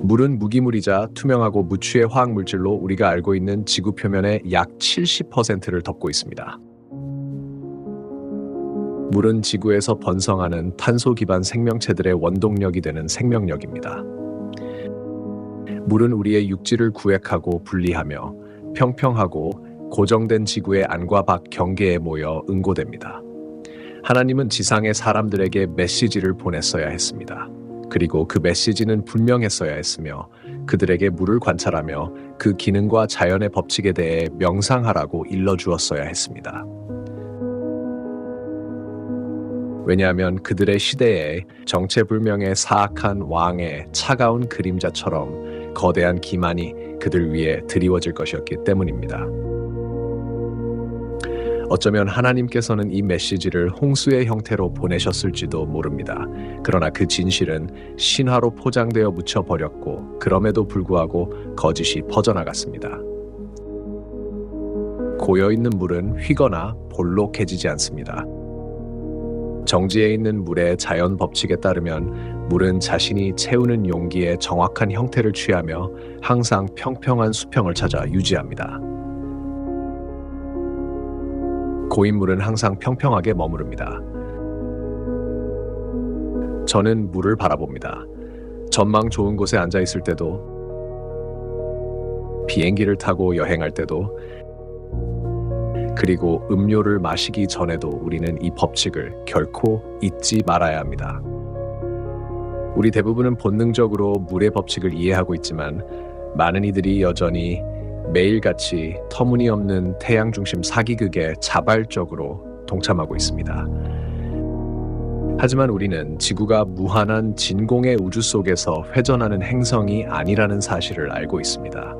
물은 무기물이자 투명하고 무취의 화학물질로 우리가 알고 있는 지구 표면의 약 70%를 덮고 있습니다. 물은 지구에서 번성하는 탄소 기반 생명체들의 원동력이 되는 생명력입니다. 물은 우리의 육지를 구획하고 분리하며 평평하고 고정된 지구의 안과 밖 경계에 모여 응고됩니다. 하나님은 지상의 사람들에게 메시지를 보냈어야 했습니다. 그리고 그 메시지는 분명했어야 했으며 그들에게 물을 관찰하며 그 기능과 자연의 법칙에 대해 명상하라고 일러주었어야 했습니다. 왜냐하면 그들의 시대에 정체불명의 사악한 왕의 차가운 그림자처럼 거대한 기만이 그들 위에 드리워질 것이었기 때문입니다. 어쩌면 하나님께서는 이 메시지를 홍수의 형태로 보내셨을지도 모릅니다. 그러나 그 진실은 신화로 포장되어 묻혀버렸고 그럼에도 불구하고 거짓이 퍼져나갔습니다. 고여있는 물은 휘거나 볼록해지지 않습니다. 정지해 있는 물의 자연 법칙에 따르면 물은 자신이 채우는 용기의 정확한 형태를 취하며 항상 평평한 수평을 찾아 유지합니다. 고인 물은 항상 평평하게 머무릅니다. 저는 물을 바라봅니다. 전망 좋은 곳에 앉아 있을 때도, 비행기를 타고 여행할 때도, 그리고 음료를 마시기 전에도 우리는 이 법칙을 결코 잊지 말아야 합니다. 우리 대부분은 본능적으로 물의 법칙을 이해하고 있지만 많은 이들이 여전히 매일같이 터무니없는 태양 중심 사기극에 자발적으로 동참하고 있습니다. 하지만 우리는 지구가 무한한 진공의 우주 속에서 회전하는 행성이 아니라는 사실을 알고 있습니다.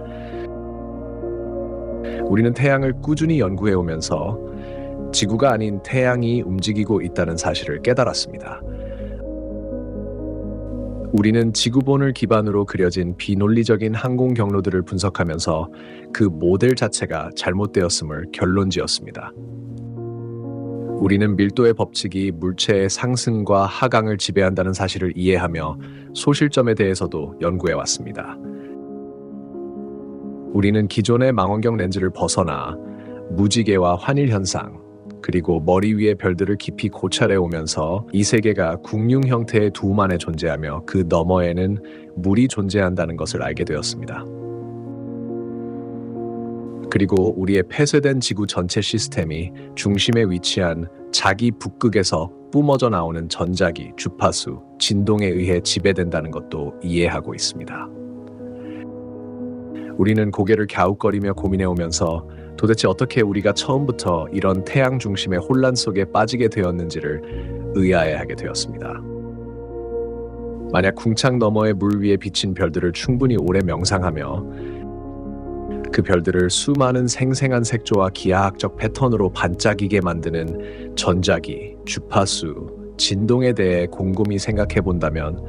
우리는 태양을 꾸준히 연구해 오면서 지구가 아닌 태양이 움직이고 있다는 사실을 깨달았습니다. 우리는 지구본을 기반으로 그려진 비논리적인 항공 경로들을 분석하면서 그 모델 자체가 잘못되었음을 결론지었습니다. 우리는 밀도의 법칙이 물체의 상승과 하강을 지배한다는 사실을 이해하며 소실점에 대해서도 연구해 왔습니다. 우리는 기존의 망원경 렌즈를 벗어나 무지개와 환일 현상, 그리고 머리 위의 별들을 깊이 고찰해 오면서 이 세계가 국융 형태의 둠 안에 존재하며 그 너머에는 물이 존재한다는 것을 알게 되었습니다. 그리고 우리의 폐쇄된 지구 전체 시스템이 중심에 위치한 자기 북극에서 뿜어져 나오는 전자기, 주파수, 진동에 의해 지배된다는 것도 이해하고 있습니다. 우리는 고개를 갸웃거리며 고민해 오면서 도대체 어떻게 우리가 처음부터 이런 태양 중심의 혼란 속에 빠지게 되었는지를 의아해하게 되었습니다. 만약 궁창 너머의 물 위에 비친 별들을 충분히 오래 명상하며 그 별들을 수많은 생생한 색조와 기하학적 패턴으로 반짝이게 만드는 전자기, 주파수, 진동에 대해 곰곰이 생각해 본다면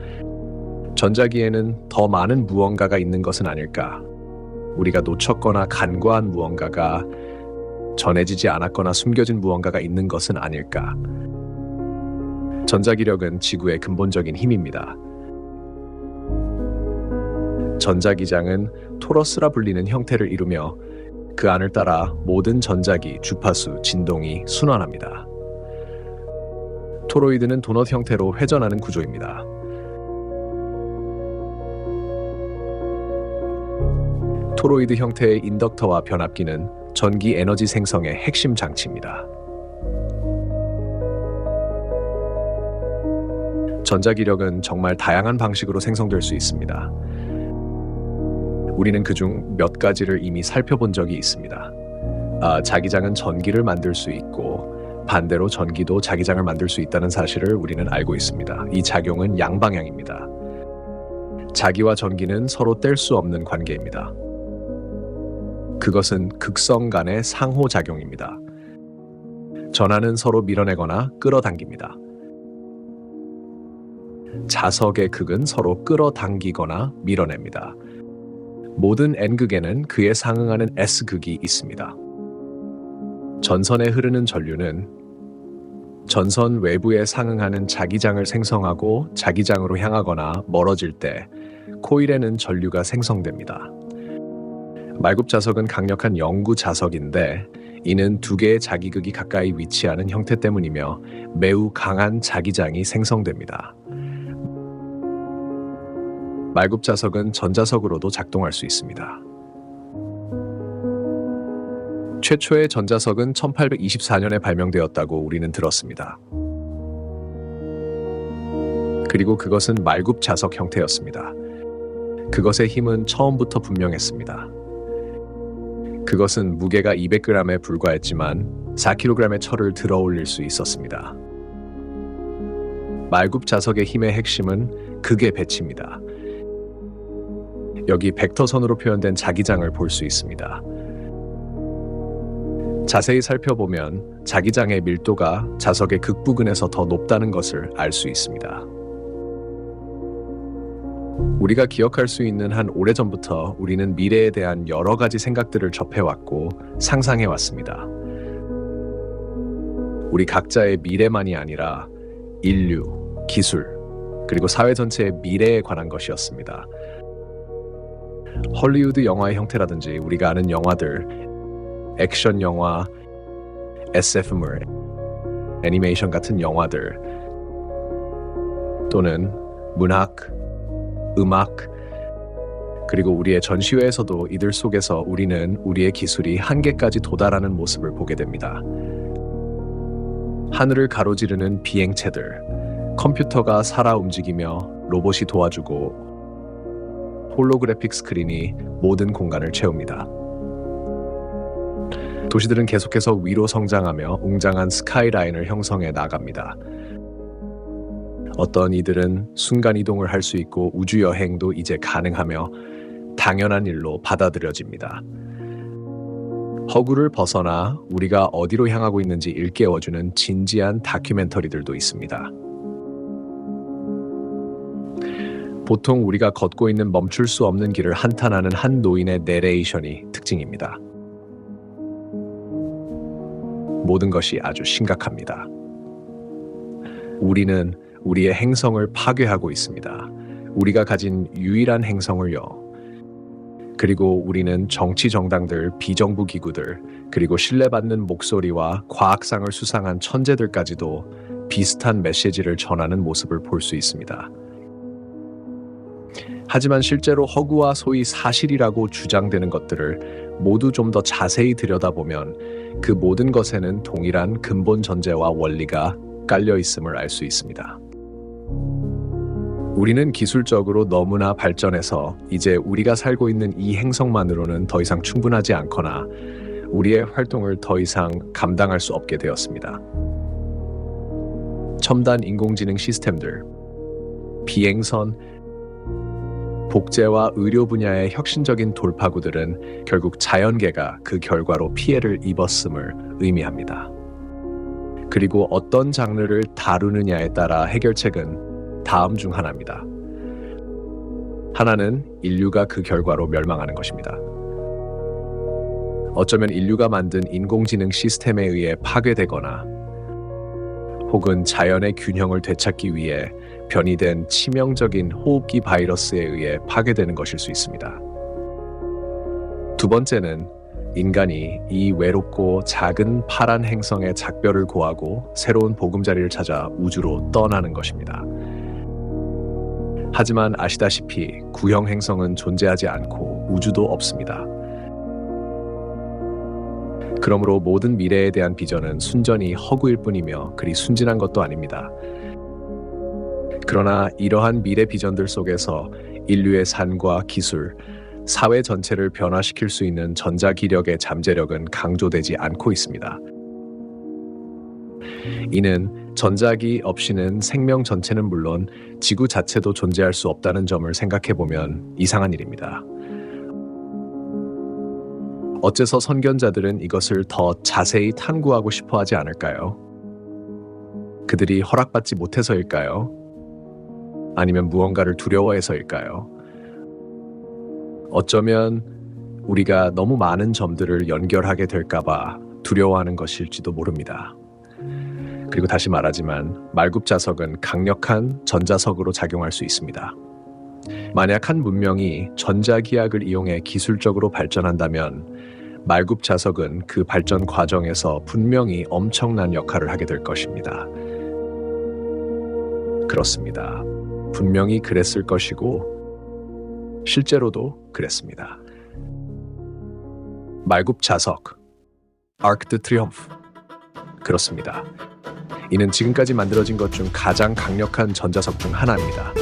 전자기에는 더 많은 무언가가 있는 것은 아닐까? 우리가 놓쳤거나 간과한 무언가가, 전해지지 않았거나 숨겨진 무언가가 있는 것은 아닐까? 전자기력은 지구의 근본적인 힘입니다. 전자기장은 토러스라 불리는 형태를 이루며 그 안을 따라 모든 전자기, 주파수, 진동이 순환합니다. 토로이드는 도넛 형태로 회전하는 구조입니다. 토로이드 형태의 인덕터와 변압기는 전기 에너지 생성의 핵심 장치입니다. 전자기력은 정말 다양한 방식으로 생성될 수 있습니다. 우리는 그중 몇 가지를 이미 살펴본 적이 있습니다. 자기장은 전기를 만들 수 있고 반대로 전기도 자기장을 만들 수 있다는 사실을 우리는 알고 있습니다. 이 작용은 양방향입니다. 자기와 전기는 서로 뗄 수 없는 관계입니다. 그것은 극성 간의 상호작용입니다. 전하는 서로 밀어내거나 끌어당깁니다. 자석의 극은 서로 끌어당기거나 밀어냅니다. 모든 N극에는 그에 상응하는 S극이 있습니다. 전선에 흐르는 전류는 전선 외부에 상응하는 자기장을 생성하고 자기장으로 향하거나 멀어질 때 코일에는 전류가 생성됩니다. 말굽 자석은 강력한 영구 자석인데 이는 두 개의 자기극이 가까이 위치하는 형태 때문이며 매우 강한 자기장이 생성됩니다. 말굽 자석은 전자석으로도 작동할 수 있습니다. 최초의 전자석은 1824년에 발명되었다고 우리는 들었습니다. 그리고 그것은 말굽 자석 형태였습니다. 그것의 힘은 처음부터 분명했습니다. 그것은 무게가 200g에 불과했지만 4kg의 철을 들어 올릴 수 있었습니다. 말굽 자석의 힘의 핵심은 극의 배치입니다. 여기 벡터선으로 표현된 자기장을 볼 수 있습니다. 자세히 살펴보면 자기장의 밀도가 자석의 극부근에서 더 높다는 것을 알 수 있습니다. 우리가 기억할 수 있는 한 오래전부터 우리는 미래에 대한 여러 가지 생각들을 접해왔고 상상해왔습니다. 우리 각자의 미래만이 아니라 인류, 기술, 그리고 사회 전체의 미래에 관한 것이었습니다. 헐리우드 영화의 형태라든지 우리가 아는 영화들, 액션 영화, SF물, 애니메이션 같은 영화들, 또는 문학, 음악, 그리고 우리의 전시회에서도 이들 속에서 우리는 우리의 기술이 한계까지 도달하는 모습을 보게 됩니다. 하늘을 가로지르는 비행체들, 컴퓨터가 살아 움직이며 로봇이 도와주고 홀로그래픽 스크린이 모든 공간을 채웁니다. 도시들은 계속해서 위로 성장하며 웅장한 스카이라인을 형성해 나갑니다. 어떤 이들은 순간이동을 할 수 있고 우주여행도 이제 가능하며 당연한 일로 받아들여집니다. 허구를 벗어나 우리가 어디로 향하고 있는지 일깨워주는 진지한 다큐멘터리들도 있습니다. 보통 우리가 걷고 있는 멈출 수 없는 길을 한탄하는 한 노인의 내레이션이 특징입니다. 모든 것이 아주 심각합니다. 우리는 우리의 행성을 파괴하고 있습니다. 우리가 가진 유일한 행성을요. 그리고 우리는 정치 정당들, 비정부 기구들, 그리고 신뢰받는 목소리와 과학상을 수상한 천재들까지도 비슷한 메시지를 전하는 모습을 볼 수 있습니다. 하지만 실제로 허구와 소위 사실이라고 주장되는 것들을 모두 좀 더 자세히 들여다보면 그 모든 것에는 동일한 근본 전제와 원리가 깔려 있음을 알 수 있습니다. 우리는 기술적으로 너무나 발전해서 이제 우리가 살고 있는 이 행성만으로는 더 이상 충분하지 않거나 우리의 활동을 더 이상 감당할 수 없게 되었습니다. 첨단 인공지능 시스템들, 비행선, 복제와 의료 분야의 혁신적인 돌파구들은 결국 자연계가 그 결과로 피해를 입었음을 의미합니다. 그리고 어떤 장르를 다루느냐에 따라 해결책은 다음 중 하나입니다. 하나는 인류가 그 결과로 멸망하는 것입니다. 어쩌면 인류가 만든 인공지능 시스템에 의해 파괴되거나 혹은 자연의 균형을 되찾기 위해 변이된 치명적인 호흡기 바이러스에 의해 파괴되는 것일 수 있습니다. 두 번째는 인간이 이 외롭고 작은 파란 행성의 작별을 고하고 새로운 보금자리를 찾아 우주로 떠나는 것입니다. 하지만 아시다시피 구형 행성은 존재하지 않고 우주도 없습니다. 그러므로 모든 미래에 대한 비전은 순전히 허구일 뿐이며 그리 순진한 것도 아닙니다. 그러나 이러한 미래 비전들 속에서 인류의 산과 기술, 사회 전체를 변화시킬 수 있는 전자기력의 잠재력은 강조되지 않고 있습니다. 이는 전자기 없이는 생명 전체는 물론 지구 자체도 존재할 수 없다는 점을 생각해보면 이상한 일입니다. 어째서 선견자들은 이것을 더 자세히 탐구하고 싶어 하지 않을까요? 그들이 허락받지 못해서일까요? 아니면 무언가를 두려워해서일까요? 어쩌면 우리가 너무 많은 점들을 연결하게 될까봐 두려워하는 것일지도 모릅니다. 그리고 다시 말하지만 말굽 자석은 강력한 전자석으로 작용할 수 있습니다. 만약 한 문명이 전자기학을 이용해 기술적으로 발전한다면 말굽 자석은 그 발전 과정에서 분명히 엄청난 역할을 하게 될 것입니다. 그렇습니다. 분명히 그랬을 것이고 실제로도 그랬습니다. 말굽 자석, Arc de Triomphe. 그렇습니다. 이는 지금까지 만들어진 것 중 가장 강력한 전자석 중 하나입니다.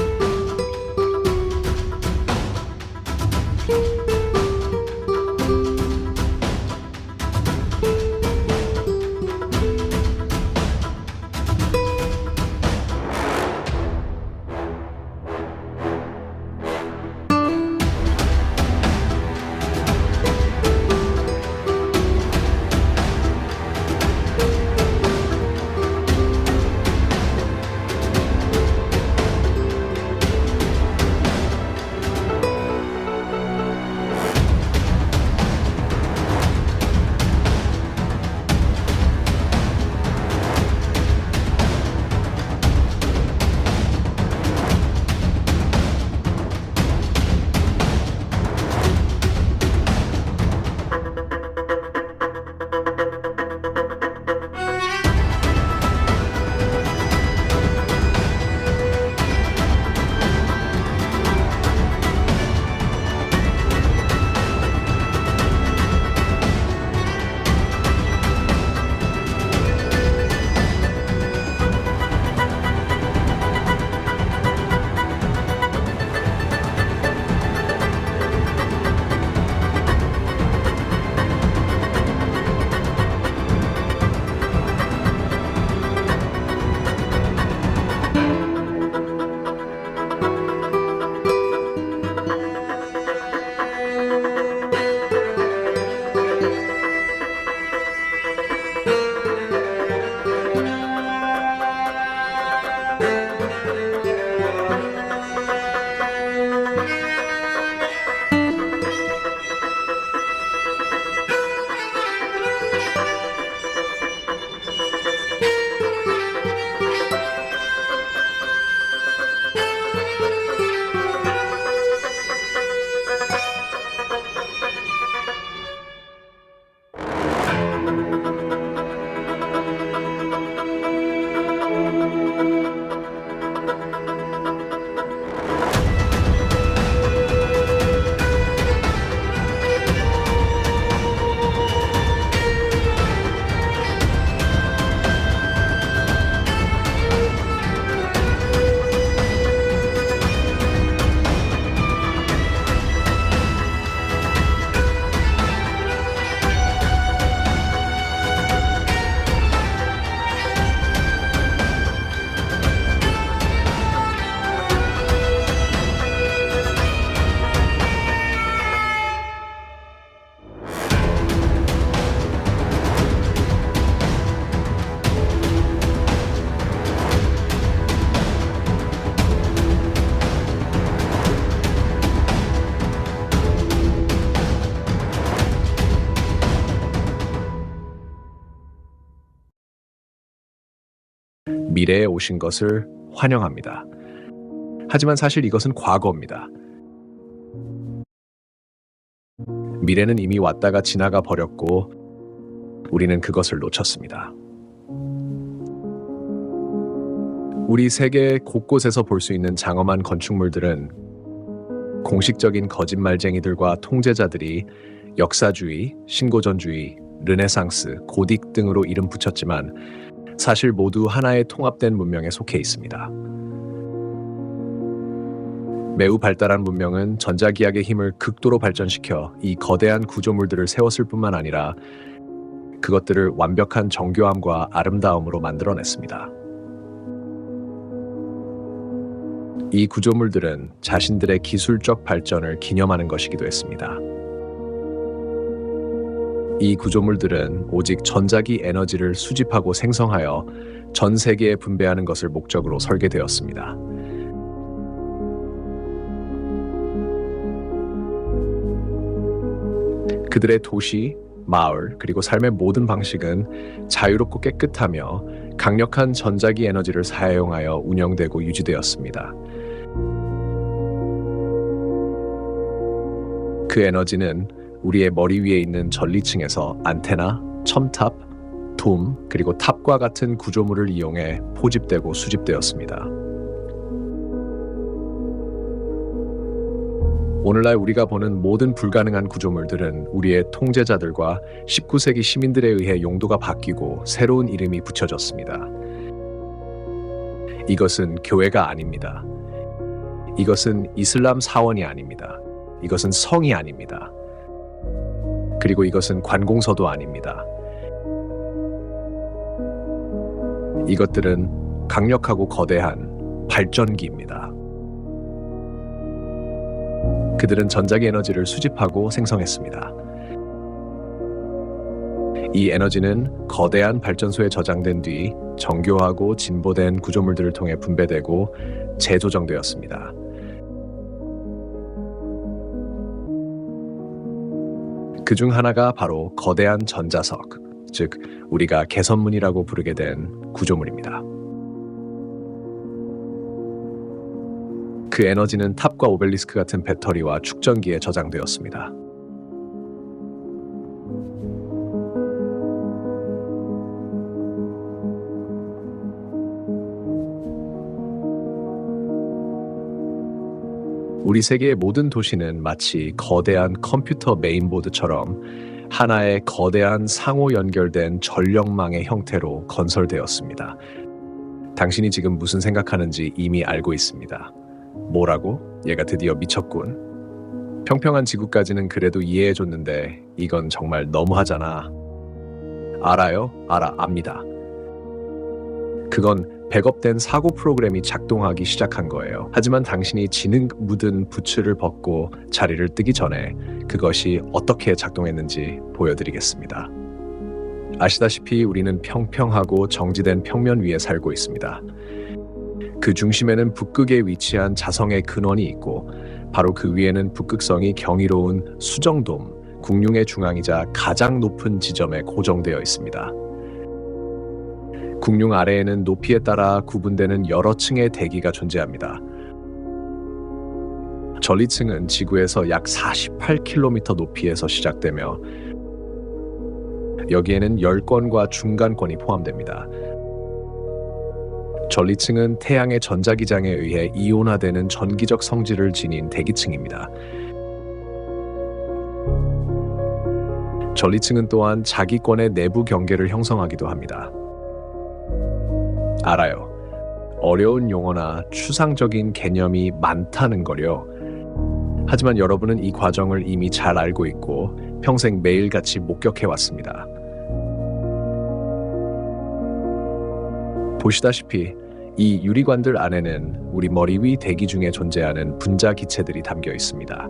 미래에 오신 것을 환영합니다. 하지만 사실 이것은 과거입니다. 미래는 이미 왔다가 지나가 버렸고 우리는 그것을 놓쳤습니다. 우리 세계 곳곳에서 볼 수 있는 장엄한 건축물들은 공식적인 거짓말쟁이들과 통제자들이 역사주의, 신고전주의, 르네상스, 고딕 등으로 이름 붙였지만 사실 모두 하나의 통합된 문명에 속해 있습니다. 매우 발달한 문명은 전자기학의 힘을 극도로 발전시켜 이 거대한 구조물들을 세웠을 뿐만 아니라 그것들을 완벽한 정교함과 아름다움으로 만들어냈습니다. 이 구조물들은 자신들의 기술적 발전을 기념하는 것이기도 했습니다. 이 구조물들은 오직 전자기 에너지를 수집하고 생성하여 전 세계에 분배하는 것을 목적으로 설계되었습니다. 그들의 도시, 마을, 그리고 삶의 모든 방식은 자유롭고 깨끗하며 강력한 전자기 에너지를 사용하여 운영되고 유지되었습니다. 그 에너지는 우리의 머리 위에 있는 전리층에서 안테나, 첨탑, 돔, 그리고 탑과 같은 구조물을 이용해 포집되고 수집되었습니다. 오늘날 우리가 보는 모든 불가능한 구조물들은 우리의 통제자들과 19세기 시민들에 의해 용도가 바뀌고 새로운 이름이 붙여졌습니다. 이것은 교회가 아닙니다. 이것은 이슬람 사원이 아닙니다. 이것은 성이 아닙니다. 그리고 이것은 관공서도 아닙니다. 이것들은 강력하고 거대한 발전기입니다. 그들은 전자기 에너지를 수집하고 생성했습니다. 이 에너지는 거대한 발전소에 저장된 뒤 정교하고 진보된 구조물들을 통해 분배되고 재조정되었습니다. 그중 하나가 바로 거대한 전자석, 즉 우리가 개선문이라고 부르게 된 구조물입니다. 그 에너지는 탑과 오벨리스크 같은 배터리와 축전기에 저장되었습니다. 우리 세계의 모든 도시는 마치 거대한 컴퓨터 메인보드처럼 하나의 거대한 상호 연결된 전력망의 형태로 건설되었습니다. 당신이 지금 무슨 생각하는지 이미 알고 있습니다. 뭐라고? 얘가 드디어 미쳤군. 평평한 지구까지는 그래도 이해해줬는데 이건 정말 너무하잖아. 알아요? 압니다. 그건 백업된 사고 프로그램이 작동하기 시작한 거예요. 하지만 당신이 지능 묻은 부츠를 벗고 자리를 뜨기 전에 그것이 어떻게 작동했는지 보여드리겠습니다. 아시다시피 우리는 평평하고 정지된 평면 위에 살고 있습니다. 그 중심에는 북극에 위치한 자성의 근원이 있고 바로 그 위에는 북극성이 경이로운 수정돔, 궁룡의 중앙이자 가장 높은 지점에 고정되어 있습니다. 궁룡 아래에는 높이에 따라 구분되는 여러 층의 대기가 존재합니다. 전리층은 지구에서 약 48km 높이에서 시작되며 여기에는 열권과 중간권이 포함됩니다. 전리층은 태양의 전자기장에 의해 이온화되는 전기적 성질을 지닌 대기층입니다. 전리층은 또한 자기권의 내부 경계를 형성하기도 합니다. 알아요. 어려운 용어나 추상적인 개념이 많다는 거요. 하지만 여러분은 이 과정을 이미 잘 알고 있고 평생 매일같이 목격해왔습니다. 보시다시피 이 유리관들 안에는 우리 머리 위 대기 중에 존재하는 분자 기체들이 담겨 있습니다.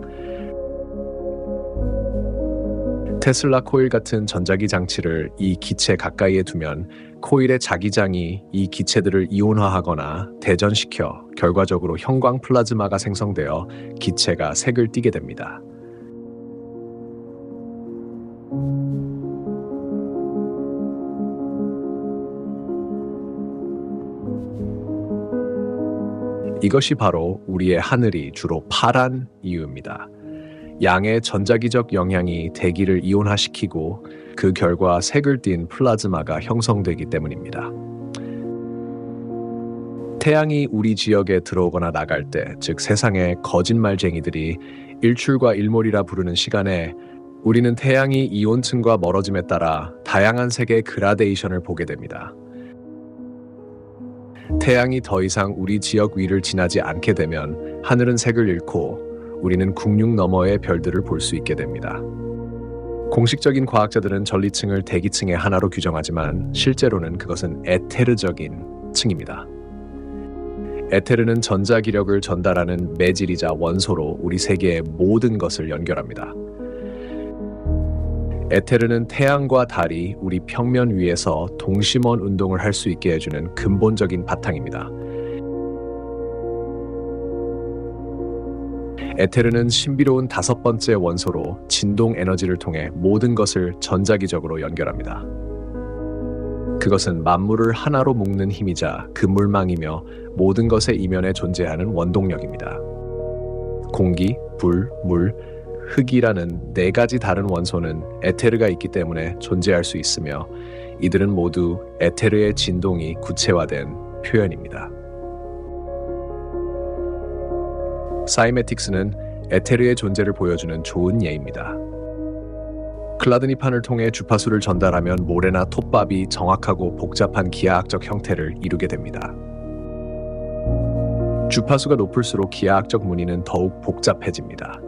테슬라 코일 같은 전자기 장치를 이 기체 가까이에 두면 코일의 자기장이 이 기체들을 이온화하거나 대전시켜 결과적으로 형광 플라즈마가 생성되어 기체가 색을 띠게 됩니다. 이것이 바로 우리의 하늘이 주로 파란 이유입니다. 양의 전자기적 영향이 대기를 이온화시키고 그 결과 색을 띤 플라즈마가 형성되기 때문입니다. 태양이 우리 지역에 들어오거나 나갈 때, 즉 세상의 거짓말쟁이들이 일출과 일몰이라 부르는 시간에 우리는 태양이 이온층과 멀어짐에 따라 다양한 색의 그라데이션을 보게 됩니다. 태양이 더 이상 우리 지역 위를 지나지 않게 되면 하늘은 색을 잃고 우리는 궁룡 너머의 별들을 볼 수 있게 됩니다. 공식적인 과학자들은 전리층을 대기층의 하나로 규정하지만 실제로는 그것은 에테르적인 층입니다. 에테르는 전자기력을 전달하는 매질이자 원소로 우리 세계의 모든 것을 연결합니다. 에테르는 태양과 달이 우리 평면 위에서 동심원 운동을 할 수 있게 해주는 근본적인 바탕입니다. 에테르는 신비로운 5번째 원소로 진동 에너지를 통해 모든 것을 전자기적으로 연결합니다. 그것은 만물을 하나로 묶는 힘이자 그물망이며 모든 것의 이면에 존재하는 원동력입니다. 공기, 불, 물, 흙이라는 네 가지 다른 원소는 에테르가 있기 때문에 존재할 수 있으며 이들은 모두 에테르의 진동이 구체화된 표현입니다. 사이메틱스는 에테르의 존재를 보여주는 좋은 예입니다. 클라드니판을 통해 주파수를 전달하면 모래나 톱밥이 정확하고 복잡한 기하학적 형태를 이루게 됩니다. 주파수가 높을수록 기하학적 무늬는 더욱 복잡해집니다.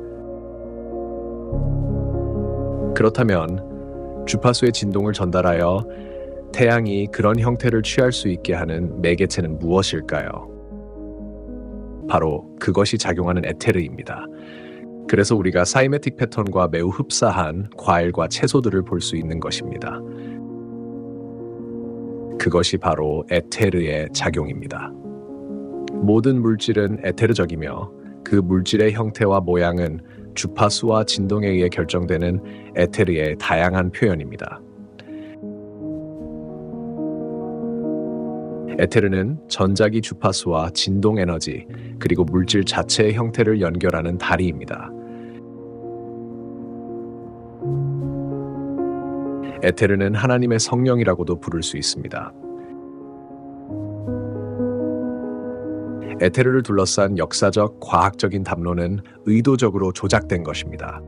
그렇다면 주파수의 진동을 전달하여 태양이 그런 형태를 취할 수 있게 하는 매개체는 무엇일까요? 바로 그것이 작용하는 에테르입니다. 그래서 우리가 사이메틱 패턴과 매우 흡사한 과일과 채소들을 볼 수 있는 것입니다. 그것이 바로 에테르의 작용입니다. 모든 물질은 에테르적이며 그 물질의 형태와 모양은 주파수와 진동에 의해 결정되는 에테르의 다양한 표현입니다. 에테르는 전자기 주파수와 진동 에너지, 그리고 물질 자체의 형태를 연결하는 다리입니다. 에테르는 하나님의 성령이라고도 부를 수 있습니다. 에테르를 둘러싼 역사적, 과학적인 담론은 의도적으로 조작된 것입니다.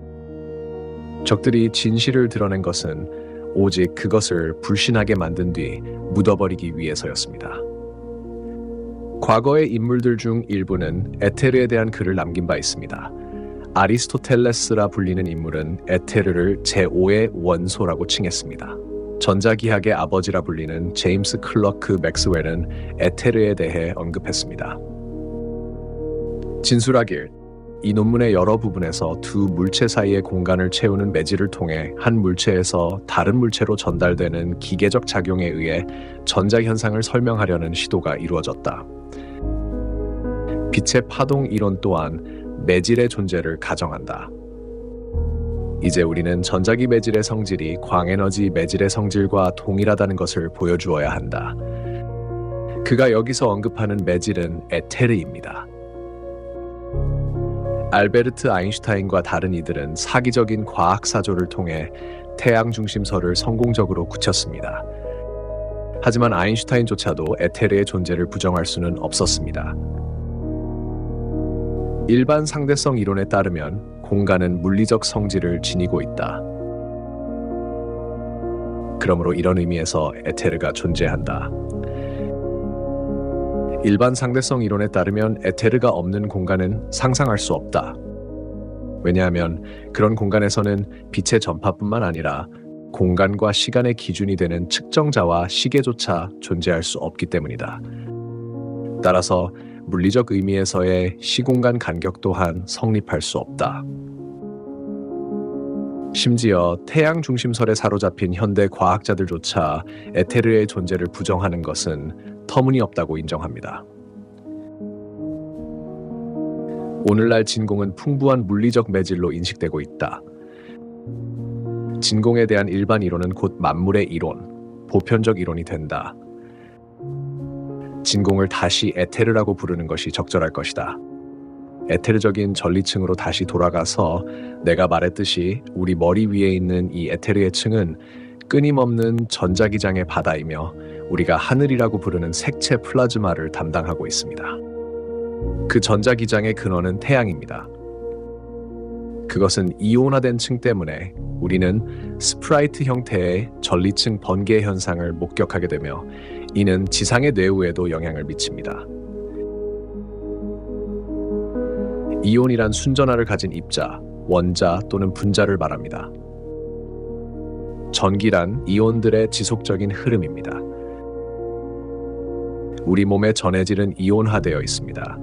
적들이 진실을 드러낸 것은 오직 그것을 불신하게 만든 뒤 묻어버리기 위해서였습니다. 과거의 인물들 중 일부는 에테르에 대한 글을 남긴 바 있습니다. 아리스토텔레스라 불리는 인물은 에테르를 제5의 원소라고 칭했습니다. 전자기학의 아버지라 불리는 제임스 클러크 맥스웰은 에테르에 대해 언급했습니다. 진술하길, 이 논문의 여러 부분에서 두 물체 사이의 공간을 채우는 매질을 통해 한 물체에서 다른 물체로 전달되는 기계적 작용에 의해 전자현상을 설명하려는 시도가 이루어졌다. 빛의 파동 이론 또한 매질의 존재를 가정한다. 이제 우리는 전자기 매질의 성질이 광에너지 매질의 성질과 동일하다는 것을 보여주어야 한다. 그가 여기서 언급하는 매질은 에테르입니다. 알베르트 아인슈타인과 다른 이들은 사기적인 과학 사조를 통해 태양 중심설을 성공적으로 굳혔습니다. 하지만 아인슈타인조차도 에테르의 존재를 부정할 수는 없었습니다. 일반 상대성 이론에 따르면 공간은 물리적 성질을 지니고 있다. 그러므로 이런 의미에서 에테르가 존재한다. 일반 상대성 이론에 따르면 에테르가 없는 공간은 상상할 수 없다. 왜냐하면 그런 공간에서는 빛의 전파뿐만 아니라 공간과 시간의 기준이 되는 측정자와 시계조차 존재할 수 없기 때문이다. 따라서 물리적 의미에서의 시공간 간격 또한 성립할 수 없다. 심지어 태양 중심설에 사로잡힌 현대 과학자들조차 에테르의 존재를 부정하는 것은 터무니없다고 인정합니다. 오늘날 진공은 풍부한 물리적 매질로 인식되고 있다. 진공에 대한 일반 이론은 곧 만물의 이론, 보편적 이론이 된다. 진공을 다시 에테르라고 부르는 것이 적절할 것이다. 에테르적인 전리층으로 다시 돌아가서 내가 말했듯이 우리 머리 위에 있는 이 에테르의 층은 끊임없는 전자기장의 바다이며 우리가 하늘이라고 부르는 색채 플라즈마를 담당하고 있습니다. 그 전자기장의 근원은 태양입니다. 그것은 이온화된 층 때문에 우리는 스프라이트 형태의 전리층 번개 현상을 목격하게 되며 이는 지상의 뇌우에도 영향을 미칩니다. 이온이란 순전하를 가진 입자, 원자 또는 분자를 말합니다. 전기란 이온들의 지속적인 흐름입니다. 우리 몸의 전해질은 이온화되어 있습니다.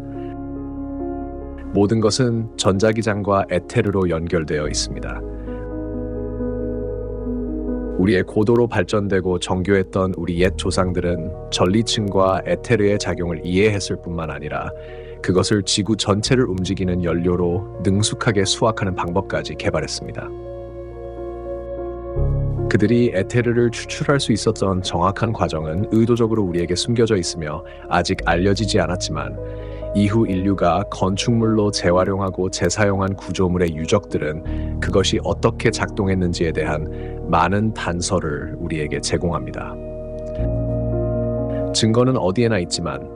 모든 것은 전자기장과 에테르로 연결되어 있습니다. 우리의 고도로 발전되고 정교했던 우리 옛 조상들은 전리층과 에테르의 작용을 이해했을 뿐만 아니라 그것을 지구 전체를 움직이는 연료로 능숙하게 수확하는 방법까지 개발했습니다. 그들이 에테르를 추출할 수 있었던 정확한 과정은 의도적으로 우리에게 숨겨져 있으며 아직 알려지지 않았지만 이후 인류가 건축물로 재활용하고 재사용한 구조물의 유적들은 그것이 어떻게 작동했는지에 대한 많은 단서를 우리에게 제공합니다. 증거는 어디에나 있지만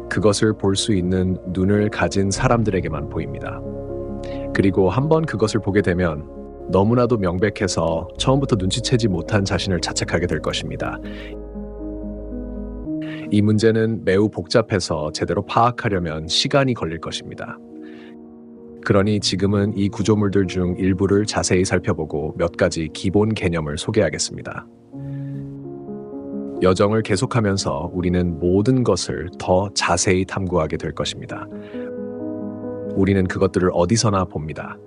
그것을 볼 수 있는 눈을 가진 사람들에게만 보입니다. 그리고 한번 그것을 보게 되면 너무나도 명백해서 처음부터 눈치채지 못한 자신을 자책하게 될 것입니다. 이 문제는 매우 복잡해서 제대로 파악하려면 시간이 걸릴 것입니다. 그러니 지금은 이 구조물들 중 일부를 자세히 살펴보고 몇 가지 기본 개념을 소개하겠습니다. 여정을 계속하면서 우리는 모든 것을 더 자세히 탐구하게 될 것입니다. 우리는 그것들을 어디서나 봅니다.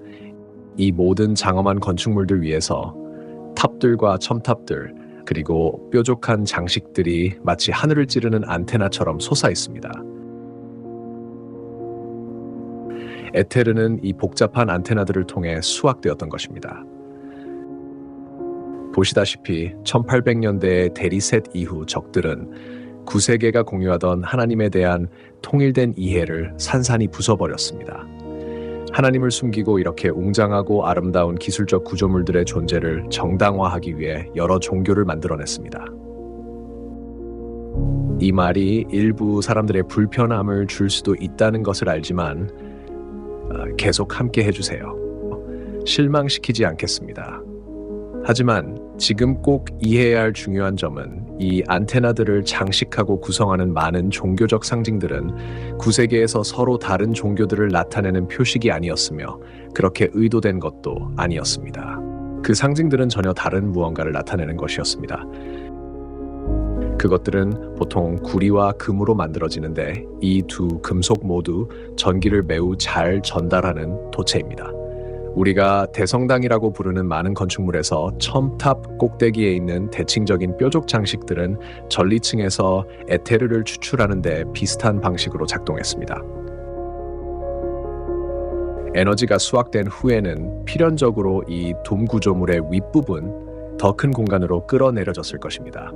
이 모든 장엄한 건축물들 위에서 탑들과 첨탑들, 그리고 뾰족한 장식들이 마치 하늘을 찌르는 안테나처럼 솟아 있습니다. 에테르는 이 복잡한 안테나들을 통해 수확되었던 것입니다. 보시다시피 1800년대의 대리셋 이후 적들은 구세계가 공유하던 하나님에 대한 통일된 이해를 산산이 부숴버렸습니다. 하나님을 숨기고 이렇게 웅장하고 아름다운 기술적 구조물들의 존재를 정당화하기 위해 여러 종교를 만들어냈습니다. 이 말이 일부 사람들의 불편함을 줄 수도 있다는 것을 알지만 계속 함께 해주세요. 실망시키지 않겠습니다. 하지만 지금 꼭 이해해야 할 중요한 점은 이 안테나들을 장식하고 구성하는 많은 종교적 상징들은 구세계에서 서로 다른 종교들을 나타내는 표식이 아니었으며 그렇게 의도된 것도 아니었습니다. 그 상징들은 전혀 다른 무언가를 나타내는 것이었습니다. 그것들은 보통 구리와 금으로 만들어지는데 이 두 금속 모두 전기를 매우 잘 전달하는 도체입니다. 우리가 대성당이라고 부르는 많은 건축물에서 첨탑 꼭대기에 있는 대칭적인 뾰족 장식들은 전리층에서 에테르를 추출하는 데 비슷한 방식으로 작동했습니다. 에너지가 수확된 후에는 필연적으로 이 돔 구조물의 윗부분, 더 큰 공간으로 끌어내려졌을 것입니다.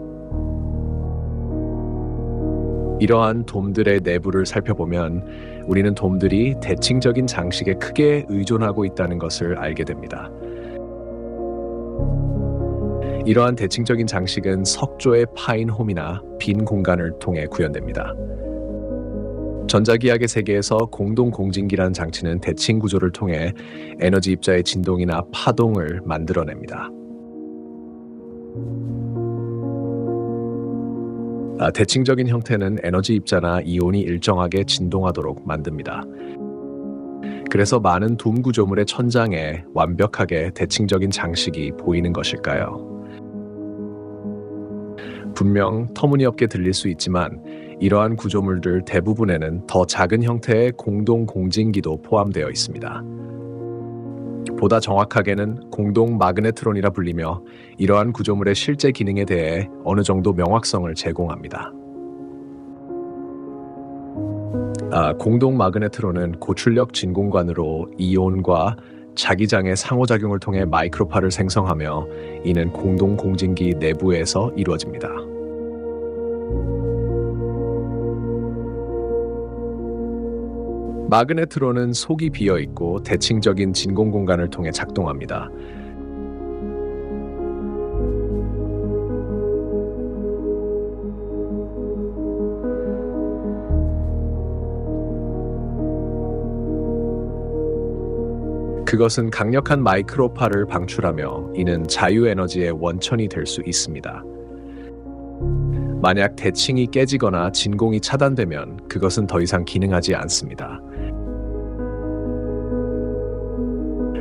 이러한 돔들의 내부를 살펴보면 우리는 돔들이 대칭적인 장식에 크게 의존하고 있다는 것을 알게 됩니다. 이러한 대칭적인 장식은 석조의 파인 홈이나 빈 공간을 통해 구현됩니다. 전자기학의 세계에서 공동 공진기라는 장치는 대칭 구조를 통해 에너지 입자의 진동이나 파동을 만들어냅니다. 대칭적인 형태는 에너지 입자나 이온이 일정하게 진동하도록 만듭니다. 그래서 많은 돔 구조물의 천장에 완벽하게 대칭적인 장식이 보이는 것일까요? 분명 터무니없게 들릴 수 있지만 이러한 구조물들 대부분에는 더 작은 형태의 공동 공진기도 포함되어 있습니다. 보다 정확하게는 공동 마그네트론이라 불리며 이러한 구조물의 실제 기능에 대해 어느 정도 명확성을 제공합니다. 공동 마그네트론은 고출력 진공관으로 이온과 자기장의 상호작용을 통해 마이크로파를 생성하며 이는 공동 공진기 내부에서 이루어집니다. 마그네트론은 속이 비어 있고 대칭적인 진공 공간을 통해 작동합니다. 그것은 강력한 마이크로파를 방출하며 이는 자유에너지의 원천이 될 수 있습니다. 만약 대칭이 깨지거나 진공이 차단되면 그것은 더 이상 기능하지 않습니다.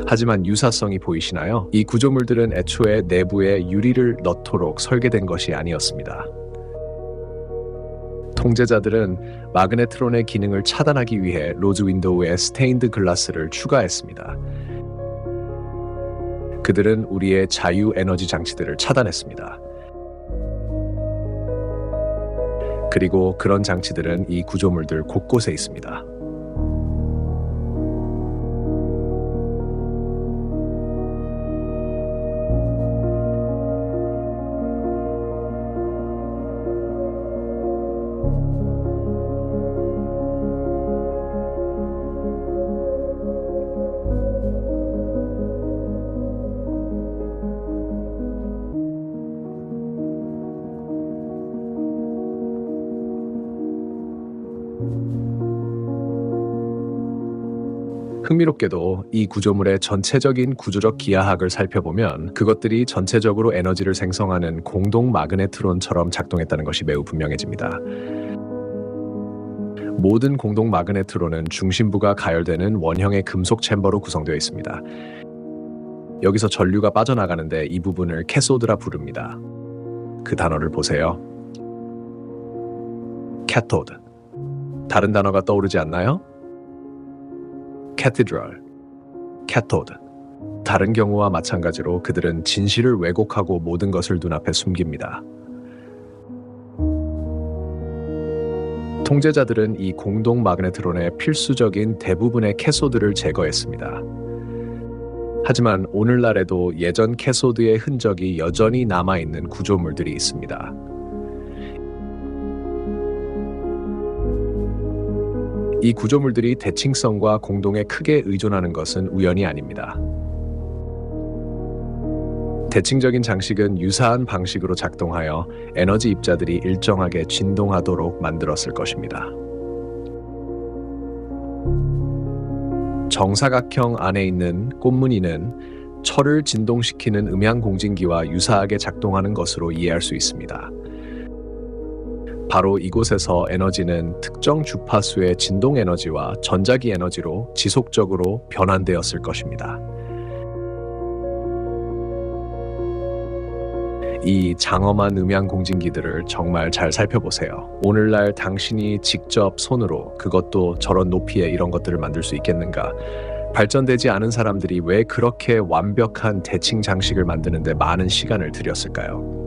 하지만 유사성이 보이시나요? 이 구조물들은 애초에 내부에 유리를 넣도록 설계된 것이 아니었습니다. 통제자들은 마그네트론의 기능을 차단하기 위해 로즈 윈도우에 스테인드 글라스를 추가했습니다. 그들은 우리의 자유 에너지 장치들을 차단했습니다. 그리고 그런 장치들은 이 구조물들 곳곳에 있습니다. 흥미롭게도 이 구조물의 전체적인 구조적 기하학을 살펴보면 그것들이 전체적으로 에너지를 생성하는 공동 마그네트론처럼 작동했다는 것이 매우 분명해집니다. 모든 공동 마그네트론은 중심부가 가열되는 원형의 금속 챔버로 구성되어 있습니다. 여기서 전류가 빠져나가는데 이 부분을 캐소드라 부릅니다. 그 단어를 보세요. 캐토드. 다른 단어가 떠오르지 않나요? 캐티드럴, 캐토드. 다른 경우와 마찬가지로 그들은 진실을 왜곡하고 모든 것을 눈앞에 숨깁니다. 통제자들은 이 공동 마그네트론의 필수적인 대부분의 캐소드를 제거했습니다. 하지만 오늘날에도 예전 캐소드의 흔적이 여전히 남아있는 구조물들이 있습니다. 이 구조물들이 대칭성과 공동에 크게 의존하는 것은 우연이 아닙니다. 대칭적인 장식은 유사한 방식으로 작동하여 에너지 입자들이 일정하게 진동하도록 만들었을 것입니다. 정사각형 안에 있는 꽃무늬는 철을 진동시키는 음향공진기와 유사하게 작동하는 것으로 이해할 수 있습니다. 바로 이곳에서 에너지는 특정 주파수의 진동 에너지와 전자기 에너지로 지속적으로 변환되었을 것입니다. 이 장엄한 음향공진기들을 정말 잘 살펴보세요. 오늘날 당신이 직접 손으로, 그것도 저런 높이에 이런 것들을 만들 수 있겠는가? 발전되지 않은 사람들이 왜 그렇게 완벽한 대칭 장식을 만드는데 많은 시간을 들였을까요?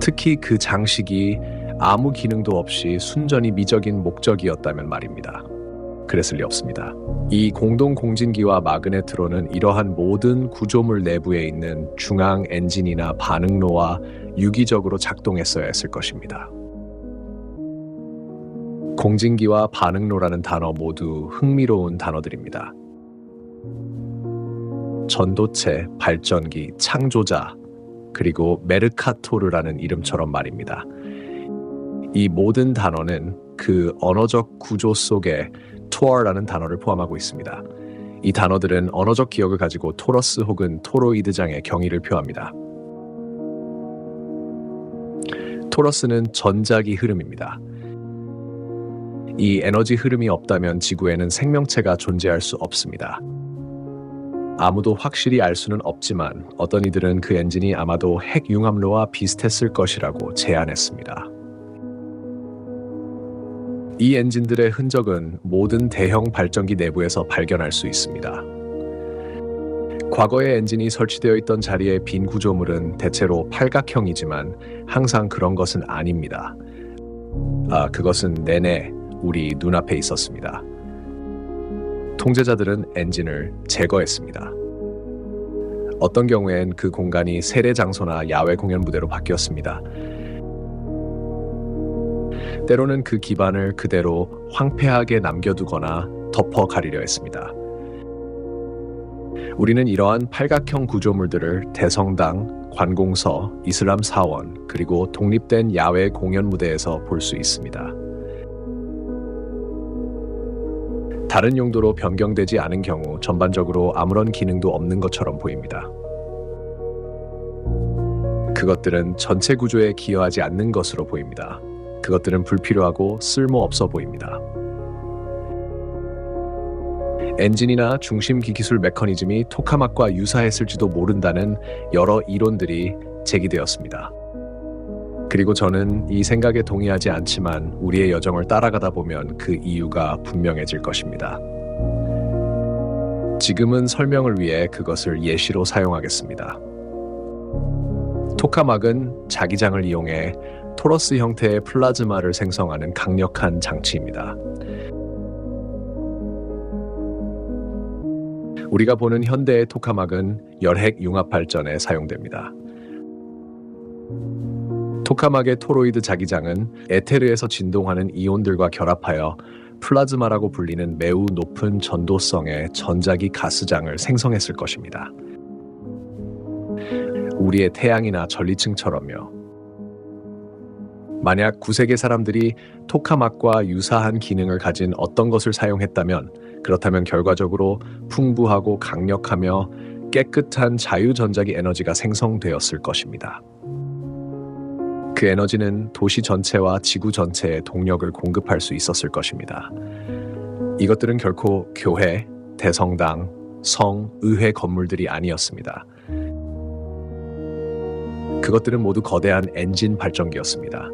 특히 그 장식이 아무 기능도 없이 순전히 미적인 목적이었다면 말입니다. 그랬을 리 없습니다. 이 공동 공진기와 마그네트론은 이러한 모든 구조물 내부에 있는 중앙 엔진이나 반응로와 유기적으로 작동했어야 했을 것입니다. 공진기와 반응로라는 단어 모두 흥미로운 단어들입니다. 전도체, 발전기, 창조자, 그리고 메르카토르라는 이름처럼 말입니다. 이 모든 단어는 그 언어적 구조 속에 토어라는 단어를 포함하고 있습니다. 이 단어들은 언어적 기억을 가지고 토러스 혹은 토로이드장의 경위를 표합니다. 토러스는 전자기 흐름입니다. 이 에너지 흐름이 없다면 지구에는 생명체가 존재할 수 없습니다. 아무도 확실히 알 수는 없지만 어떤 이들은 그 엔진이 아마도 핵융합로와 비슷했을 것이라고 제안했습니다. 이 엔진들의 흔적은 모든 대형 발전기 내부에서 발견할 수 있습니다. 과거의 엔진이 설치되어 있던 자리의 빈 구조물은 대체로 팔각형이지만 항상 그런 것은 아닙니다. 그것은 내내 우리 눈앞에 있었습니다. 통제자들은 엔진을 제거했습니다. 어떤 경우엔 그 공간이 세례 장소나 야외 공연 무대로 바뀌었습니다. 때로는 그 기반을 그대로 황폐하게 남겨두거나 덮어 가리려 했습니다. 우리는 이러한 팔각형 구조물들을 대성당, 관공서, 이슬람 사원, 그리고 독립된 야외 공연 무대에서 볼 수 있습니다. 다른 용도로 변경되지 않은 경우 전반적으로 아무런 기능도 없는 것처럼 보입니다. 그것들은 전체 구조에 기여하지 않는 것으로 보입니다. 그것들은 불필요하고 쓸모없어 보입니다. 엔진이나 중심기 기술 메커니즘이 토카막과 유사했을지도 모른다는 여러 이론들이 제기되었습니다. 그리고 저는 이 생각에 동의하지 않지만 우리의 여정을 따라가다 보면 그 이유가 분명해질 것입니다. 지금은 설명을 위해 그것을 예시로 사용하겠습니다. 토카막은 자기장을 이용해 토러스 형태의 플라즈마를 생성하는 강력한 장치입니다. 우리가 보는 현대의 토카막은 열핵 융합 발전에 사용됩니다. 토카막의 토로이드 자기장은 에테르에서 진동하는 이온들과 결합하여 플라즈마라고 불리는 매우 높은 전도성의 전자기 가스장을 생성했을 것입니다. 우리의 태양이나 전리층처럼요. 만약 구세계 사람들이 토카막과 유사한 기능을 가진 어떤 것을 사용했다면, 그렇다면 결과적으로 풍부하고 강력하며 깨끗한 자유전자기 에너지가 생성되었을 것입니다. 그 에너지는 도시 전체와 지구 전체에 동력을 공급할 수 있었을 것입니다. 이것들은 결코 교회, 대성당, 성, 의회 건물들이 아니었습니다. 그것들은 모두 거대한 엔진 발전기였습니다.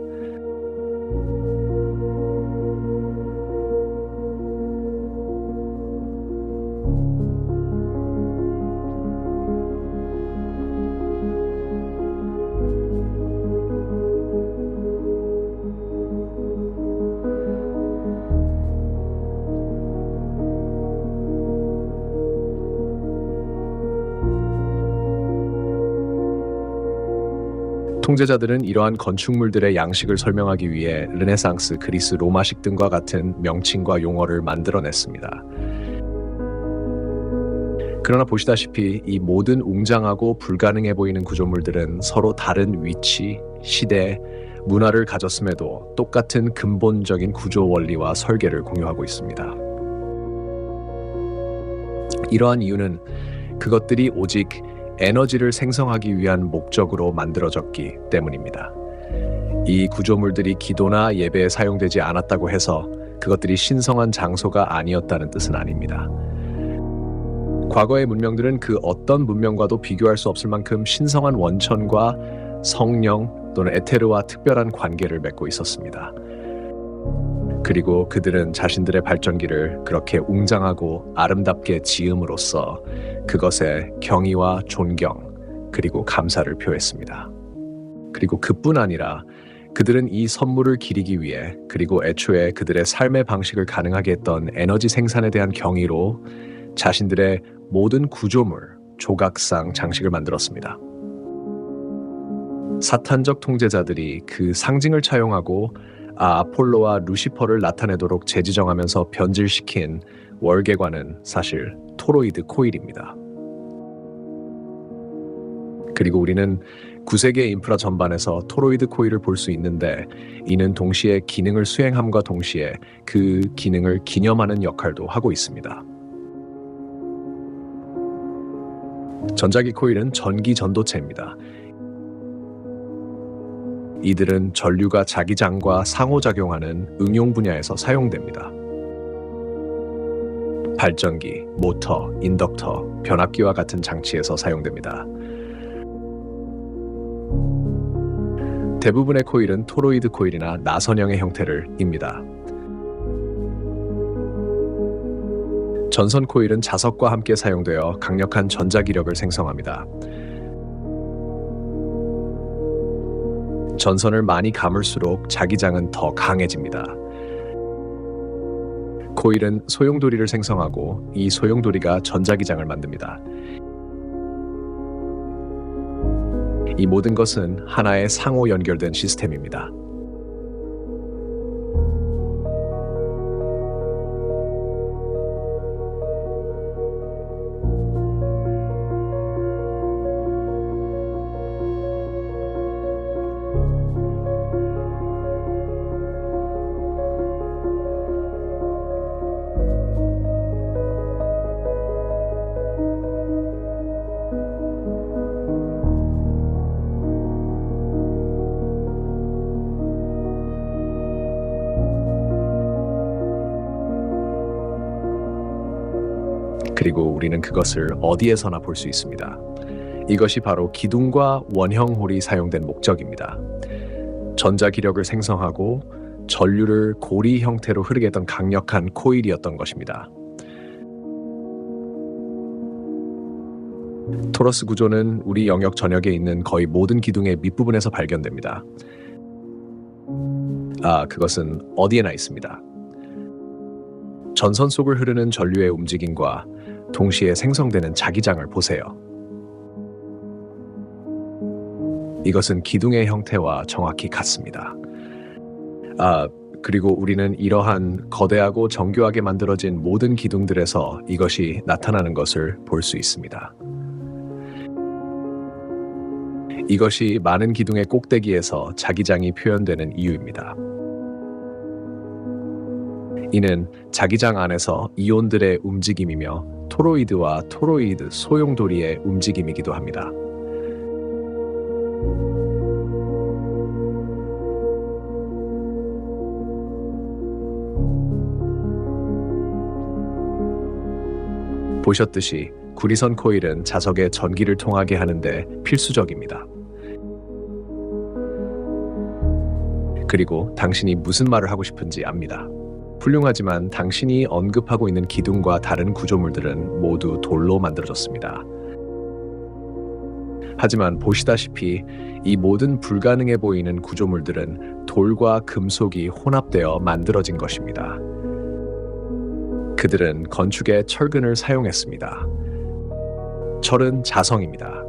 통제자들은 이러한 건축물들의 양식을 설명하기 위해 르네상스, 그리스 로마식 등과 같은 명칭과 용어를 만들어냈습니다. 그러나 보시다시피 이 모든 웅장하고 불가능해 보이는 구조물들은 서로 다른 위치, 시대, 문화를 가졌음에도 똑같은 근본적인 구조 원리와 설계를 공유하고 있습니다. 이러한 이유는 그것들이 오직 에너지를 생성하기 위한 목적으로 만들어졌기 때문입니다. 이 구조물들이 기도나 예배에 사용되지 않았다고 해서 그것들이 신성한 장소가 아니었다는 뜻은 아닙니다. 과거의 문명들은 그 어떤 문명과도 비교할 수 없을 만큼 신성한 원천과 성령 또는 에테르와 특별한 관계를 맺고 있었습니다. 그리고 그들은 자신들의 발전기를 그렇게 웅장하고 아름답게 지음으로써 그것에 경의와 존경 그리고 감사를 표했습니다. 그리고 그뿐 아니라 그들은 이 선물을 기리기 위해, 그리고 애초에 그들의 삶의 방식을 가능하게 했던 에너지 생산에 대한 경의로 자신들의 모든 구조물, 조각상 장식을 만들었습니다. 사탄적 통제자들이 그 상징을 차용하고 아폴로와 루시퍼를 나타내도록 재지정하면서 변질시킨 월계관은 사실 토로이드 코일입니다. 그리고 우리는 구세계 인프라 전반에서 토로이드 코일을 볼 수 있는데, 이는 동시에 기능을 수행함과 동시에 그 기능을 기념하는 역할도 하고 있습니다. 전자기 코일은 전기 전도체입니다. 이들은 전류가 자기장과 상호작용하는 응용 분야에서 사용됩니다. 발전기, 모터, 인덕터, 변압기와 같은 장치에서 사용됩니다. 대부분의 코일은 토로이드 코일이나 나선형의 형태를 띱니다. 전선 코일은 자석과 함께 사용되어 강력한 전자기력을 생성합니다. 전선을 많이 감을수록 자기장은 더 강해집니다. 코일은 소용돌이를 생성하고 이 소용돌이가 전자기장을 만듭니다. 이 모든 것은 하나의 상호 연결된 시스템입니다. 그리고 우리는 그것을 어디에서나 볼 수 있습니다. 이것이 바로 기둥과 원형홀이 사용된 목적입니다. 전자기력을 생성하고 전류를 고리 형태로 흐르게 했던 강력한 코일이었던 것입니다. 토러스 구조는 우리 영역 전역에 있는 거의 모든 기둥의 밑부분에서 발견됩니다. 그것은 어디에나 있습니다. 전선 속을 흐르는 전류의 움직임과 동시에 생성되는 자기장을 보세요. 이것은 기둥의 형태와 정확히 같습니다. 그리고 우리는 이러한 거대하고 정교하게 만들어진 모든 기둥들에서 이것이 나타나는 것을 볼 수 있습니다. 이것이 많은 기둥의 꼭대기에서 자기장이 표현되는 이유입니다. 이는 자기장 안에서 이온들의 움직임이며 토로이드와 토로이드 소용돌이의 움직임이기도 합니다. 보셨듯이 구리선 코일은 자석에 전기를 통하게 하는데 필수적입니다. 그리고 당신이 무슨 말을 하고 싶은지 압니다. 훌륭하지만 당신이 언급하고 있는 기둥과 다른 구조물들은 모두 돌로 만들어졌습니다. 하지만 보시다시피 이 모든 불가능해 보이는 구조물들은 돌과 금속이 혼합되어 만들어진 것입니다. 그들은 건축에 철근을 사용했습니다. 철은 자성입니다.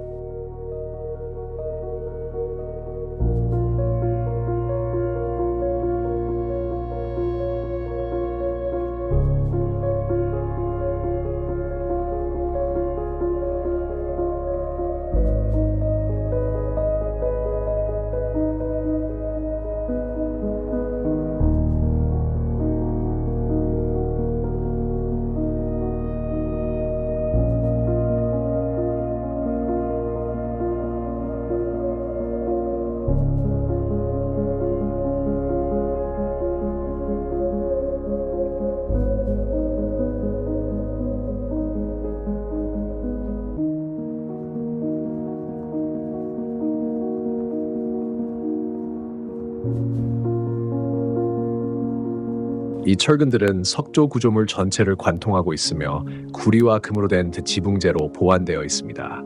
이 철근들은 석조 구조물 전체를 관통하고 있으며 구리와 금으로 된 지붕재로 보완되어 있습니다.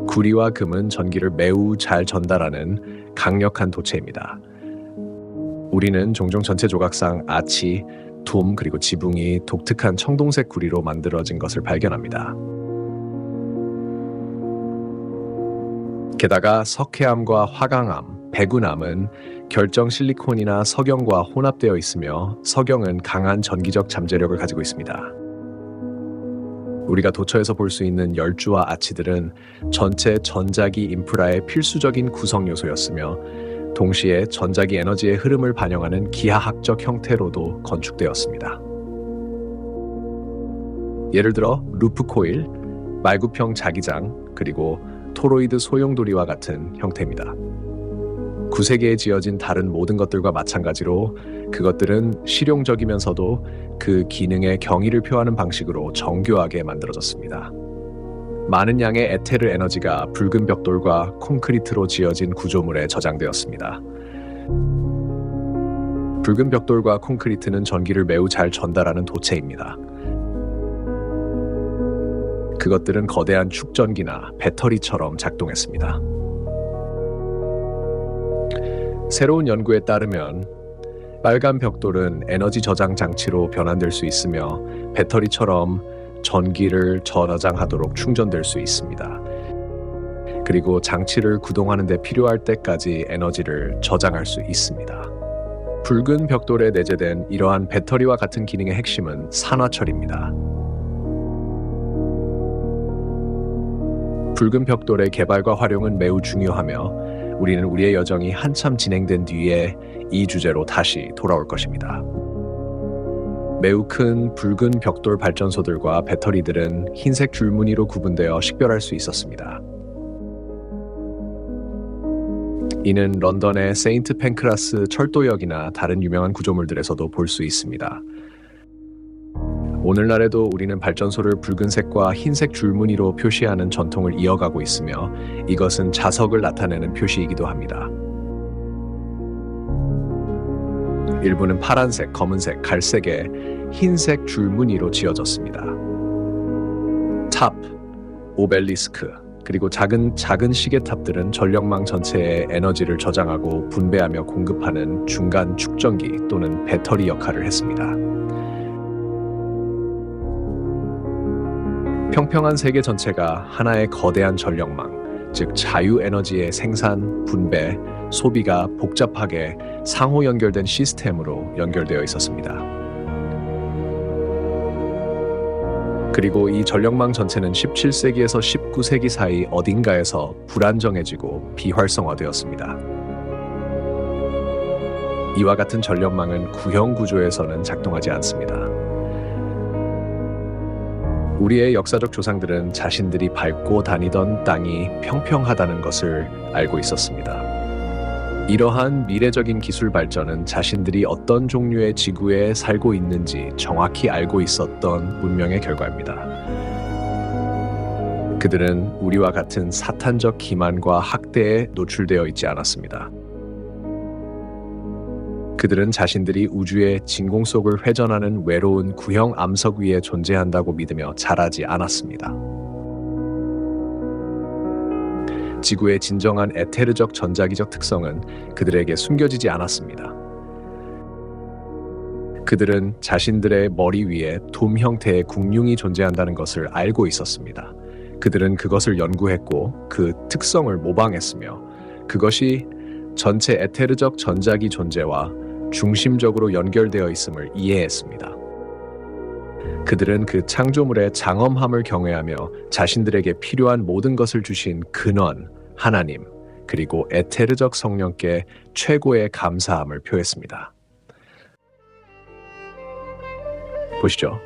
구리와 금은 전기를 매우 잘 전달하는 강력한 도체입니다. 우리는 종종 전체 조각상 아치, 돔 그리고 지붕이 독특한 청동색 구리로 만들어진 것을 발견합니다. 게다가 석회암과 화강암, 배군암은 결정 실리콘이나 석영과 혼합되어 있으며 석영은 강한 전기적 잠재력을 가지고 있습니다. 우리가 도처에서 볼 수 있는 열주와 아치들은 전체 전자기 인프라의 필수적인 구성 요소였으며 동시에 전자기 에너지의 흐름을 반영하는 기하학적 형태로도 건축되었습니다. 예를 들어 루프 코일, 말구평 자기장, 그리고 토로이드 소용돌이와 같은 형태입니다. 구세계에 지어진 다른 모든 것들과 마찬가지로 그것들은 실용적이면서도 그 기능의 경의를 표하는 방식으로 정교하게 만들어졌습니다. 많은 양의 에테르 에너지가 붉은 벽돌과 콘크리트로 지어진 구조물에 저장되었습니다. 붉은 벽돌과 콘크리트는 전기를 매우 잘 전달하는 도체입니다. 그것들은 거대한 축전기나 배터리처럼 작동했습니다. 새로운 연구에 따르면 빨간 벽돌은 에너지 저장 장치로 변환될 수 있으며 배터리처럼 전기를 저장하도록 충전될 수 있습니다. 그리고 장치를 구동하는 데 필요할 때까지 에너지를 저장할 수 있습니다. 붉은 벽돌에 내재된 이러한 배터리와 같은 기능의 핵심은 산화철입니다. 붉은 벽돌의 개발과 활용은 매우 중요하며 우리는 우리의 여정이 한참 진행된 뒤에 이 주제로 다시 돌아올 것입니다. 매우 큰 붉은 벽돌 발전소들과 배터리들은 흰색 줄무늬로 구분되어 식별할 수 있었습니다. 이는 런던의 세인트 팬크라스 철도역이나 다른 유명한 구조물들에서도 볼 수 있습니다. 오늘날에도 우리는 발전소를 붉은색과 흰색 줄무늬로 표시하는 전통을 이어가고 있으며 이것은 자석을 나타내는 표시이기도 합니다. 일부는 파란색, 검은색, 갈색의 흰색 줄무늬로 지어졌습니다. 탑, 오벨리스크, 그리고 작은 시계탑들은 전력망 전체에 에너지를 저장하고 분배하며 공급하는 중간 축전기 또는 배터리 역할을 했습니다. 평평한 세계 전체가 하나의 거대한 전력망, 즉 자유에너지의 생산, 분배, 소비가 복잡하게 상호 연결된 시스템으로 연결되어 있었습니다. 그리고 이 전력망 전체는 17세기에서 19세기 사이 어딘가에서 불안정해지고 비활성화되었습니다. 이와 같은 전력망은 구형 구조에서는 작동하지 않습니다. 우리의 역사적 조상들은 자신들이 밟고 다니던 땅이 평평하다는 것을 알고 있었습니다. 이러한 미래적인 기술 발전은 자신들이 어떤 종류의 지구에 살고 있는지 정확히 알고 있었던 문명의 결과입니다. 그들은 우리와 같은 사탄적 기만과 학대에 노출되어 있지 않았습니다. 그들은 자신들이 우주의 진공 속을 회전하는 외로운 구형 암석 위에 존재한다고 믿으며 자라지 않았습니다. 지구의 진정한 에테르적 전자기적 특성은 그들에게 숨겨지지 않았습니다. 그들은 자신들의 머리 위에 돔 형태의 궁융이 존재한다는 것을 알고 있었습니다. 그들은 그것을 연구했고 그 특성을 모방했으며 그것이 전체 에테르적 전자기 존재와 중심적으로 연결되어 있음을 이해했습니다. 그들은 그 창조물의 장엄함을 경외하며 자신들에게 필요한 모든 것을 주신 근원, 하나님, 그리고 에테르적 성령께 최고의 감사함을 표했습니다. 보시죠.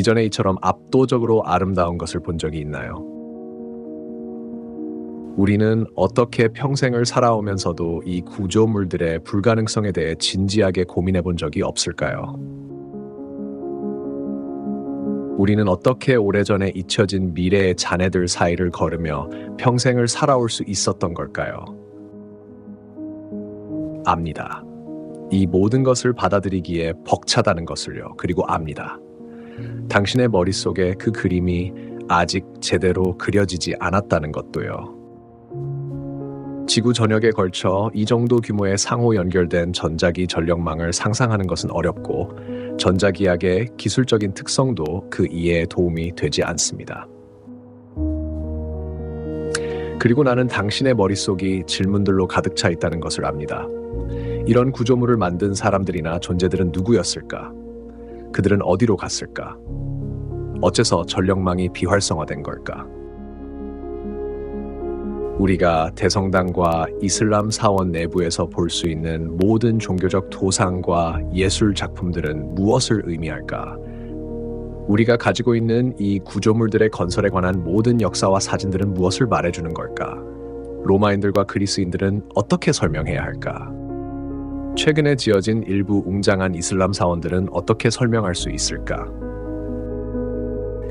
이전에 이처럼 압도적으로 아름다운 것을 본 적이 있나요? 우리는 어떻게 평생을 살아오면서도 이 구조물들의 불가능성에 대해 진지하게 고민해 본 적이 없을까요? 우리는 어떻게 오래전에 잊혀진 미래의 자네들 사이를 걸으며 평생을 살아올 수 있었던 걸까요? 압니다. 이 모든 것을 받아들이기에 벅차다는 것을요. 그리고 압니다. 당신의 머릿속에 그 그림이 아직 제대로 그려지지 않았다는 것도요. 지구 전역에 걸쳐 이 정도 규모의 상호 연결된 전자기 전력망을 상상하는 것은 어렵고 전자기학의 기술적인 특성도 그 이해에 도움이 되지 않습니다. 그리고 나는 당신의 머릿속이 질문들로 가득 차 있다는 것을 압니다. 이런 구조물을 만든 사람들이나 존재들은 누구였을까? 그들은 어디로 갔을까? 어째서 전력망이 비활성화된 걸까? 우리가 대성당과 이슬람 사원 내부에서 볼 수 있는 모든 종교적 도상과 예술 작품들은 무엇을 의미할까? 우리가 가지고 있는 이 구조물들의 건설에 관한 모든 역사와 사진들은 무엇을 말해주는 걸까? 로마인들과 그리스인들은 어떻게 설명해야 할까? 최근에 지어진 일부 웅장한 이슬람 사원들은 어떻게 설명할 수 있을까?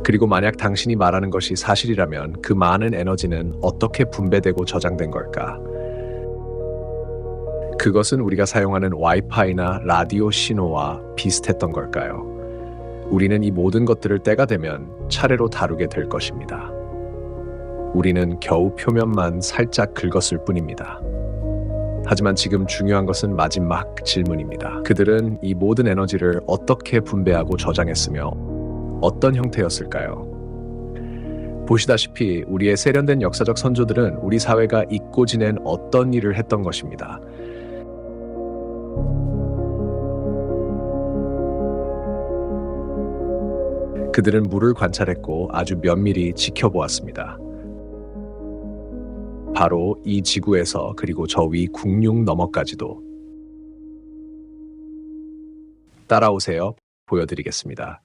그리고 만약 당신이 말하는 것이 사실이라면 그 많은 에너지는 어떻게 분배되고 저장된 걸까? 그것은 우리가 사용하는 와이파이나 라디오 신호와 비슷했던 걸까요? 우리는 이 모든 것들을 때가 되면 차례로 다루게 될 것입니다. 우리는 겨우 표면만 살짝 긁었을 뿐입니다. 하지만 지금 중요한 것은 마지막 질문입니다. 그들은 이 모든 에너지를 어떻게 분배하고 저장했으며 어떤 형태였을까요? 보시다시피 우리의 세련된 역사적 선조들은 우리 사회가 잊고 지낸 어떤 일을 했던 것입니다. 그들은 물을 관찰했고 아주 면밀히 지켜보았습니다. 바로 이 지구에서 그리고 저 위 국륙 너머까지도. 따라오세요. 보여드리겠습니다.